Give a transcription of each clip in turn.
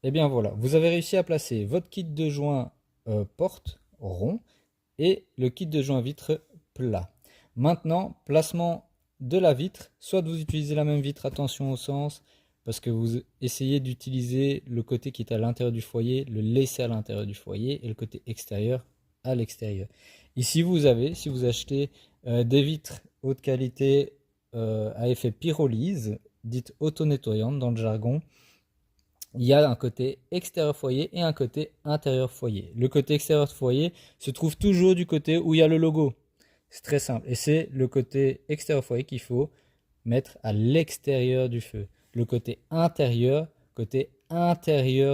Et bien voilà, vous avez réussi à placer votre kit de joint porte rond et le kit de joint vitre plat. Maintenant, placement de la vitre, soit vous utilisez la même vitre, attention au sens, parce que vous essayez d'utiliser le côté qui est à l'intérieur du foyer, le laisser à l'intérieur du foyer et le côté extérieur à l'extérieur. Ici vous avez, si vous achetez des vitres haute qualité à effet pyrolyse, dites auto-nettoyantes dans le jargon, il y a un côté extérieur foyer et un côté intérieur foyer. Le côté extérieur foyer se trouve toujours du côté où il y a le logo. C'est très simple. Et c'est le côté extérieur foyer qu'il faut mettre à l'extérieur du feu. Le côté intérieur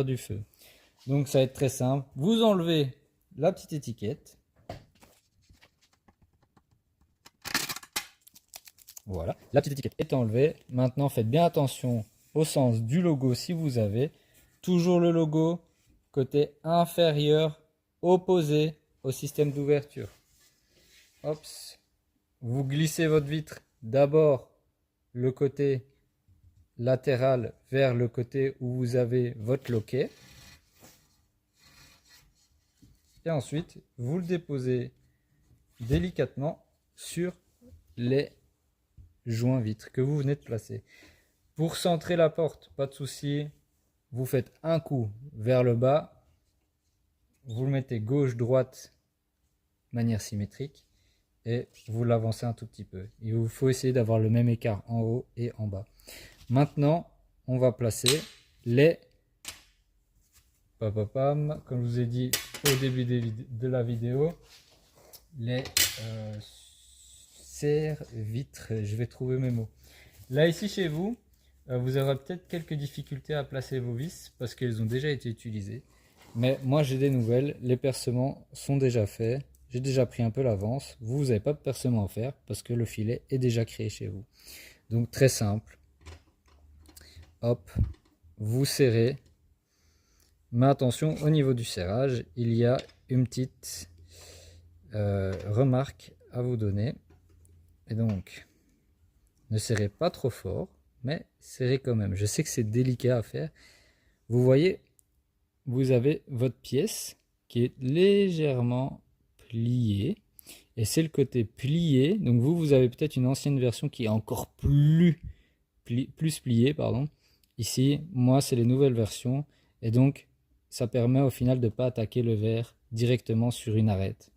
du feu. Donc ça va être très simple. Vous enlevez la petite étiquette. Voilà. La petite étiquette est enlevée. Maintenant, faites bien attention au sens du logo si vous avez. Toujours le logo côté inférieur opposé au système d'ouverture. Hop. Vous glissez votre vitre d'abord le côté latéral vers le côté où vous avez votre loquet. Et ensuite, vous le déposez délicatement sur les joints vitres que vous venez de placer. Pour centrer la porte, pas de souci, vous faites un coup vers le bas, vous le mettez gauche-droite de manière symétrique et vous l'avancez un tout petit peu. Il vous faut essayer d'avoir le même écart en haut et en bas. Maintenant, on va placer les comme je vous ai dit au début de la vidéo, les serre vitres, je vais trouver mes mots. Là ici chez vous, vous aurez peut-être quelques difficultés à placer vos vis parce qu'elles ont déjà été utilisées. Mais moi j'ai des nouvelles, les percements sont déjà faits, j'ai déjà pris un peu l'avance. Vous n'avez pas de percement à faire parce que le filet est déjà créé chez vous. Donc très simple, hop, vous serrez. Mais attention, au niveau du serrage, il y a une petite remarque à vous donner. Et donc, ne serrez pas trop fort, mais serrez quand même. Je sais que c'est délicat à faire. Vous voyez, vous avez votre pièce qui est légèrement pliée. Et c'est le côté plié. Donc vous avez peut-être une ancienne version qui est encore plus pliée, pardon. Ici, moi, c'est les nouvelles versions. Et donc, ça permet au final de ne pas attaquer le verre directement sur une arête.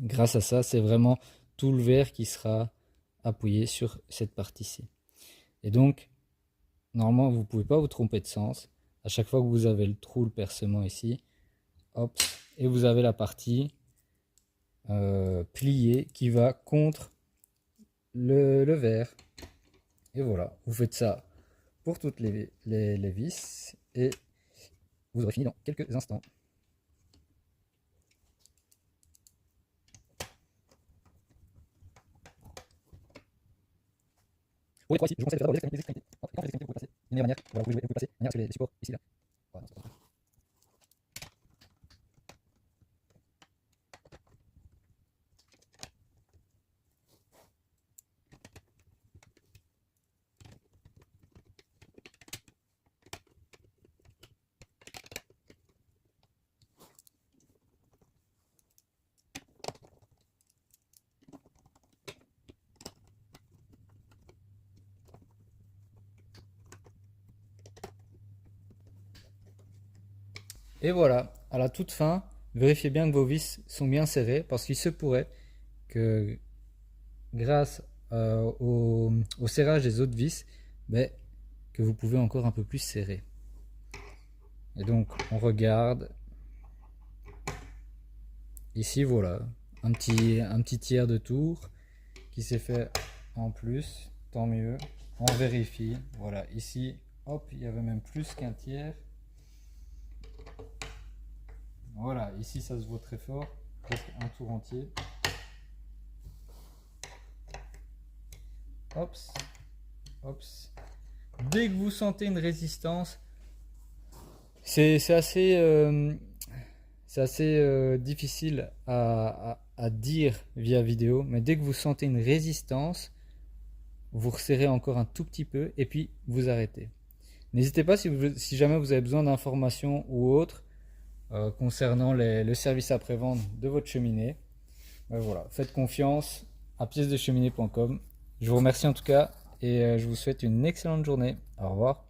Grâce à ça, c'est vraiment tout le verre qui sera appuyé sur cette partie-ci. Et donc, normalement, vous ne pouvez pas vous tromper de sens. À chaque fois que vous avez le trou, le percement ici, hop, et vous avez la partie pliée qui va contre le verre. Et voilà, vous faites ça pour toutes les vis et vous aurez fini dans quelques instants. Pour les trois ici, je vous conseille de faire d'abord les extrémités. Quand les extrémités, vous pouvez passer d'une manière, voilà, vous pouvez passer d'une manière sur les supports ici, là. Voilà, et voilà, à la toute fin, vérifiez bien que vos vis sont bien serrées parce qu'il se pourrait que grâce au serrage des autres vis, ben, que vous pouvez encore un peu plus serrer. Et donc on regarde, ici voilà, un petit tiers de tour qui s'est fait en plus, tant mieux, on vérifie, voilà, ici, hop, il y avait même plus qu'un tiers. Voilà, ici ça se voit très fort, presque un tour entier. Hops, hops. Dès que vous sentez une résistance, c'est assez difficile à dire via vidéo, mais dès que vous sentez une résistance, vous resserrez encore un tout petit peu et puis vous arrêtez. N'hésitez pas si jamais vous avez besoin d'informations ou autres concernant le service après-vente de votre cheminée. Voilà, faites confiance à piècesdecheminée.com. Je vous remercie en tout cas et je vous souhaite une excellente journée. Au revoir.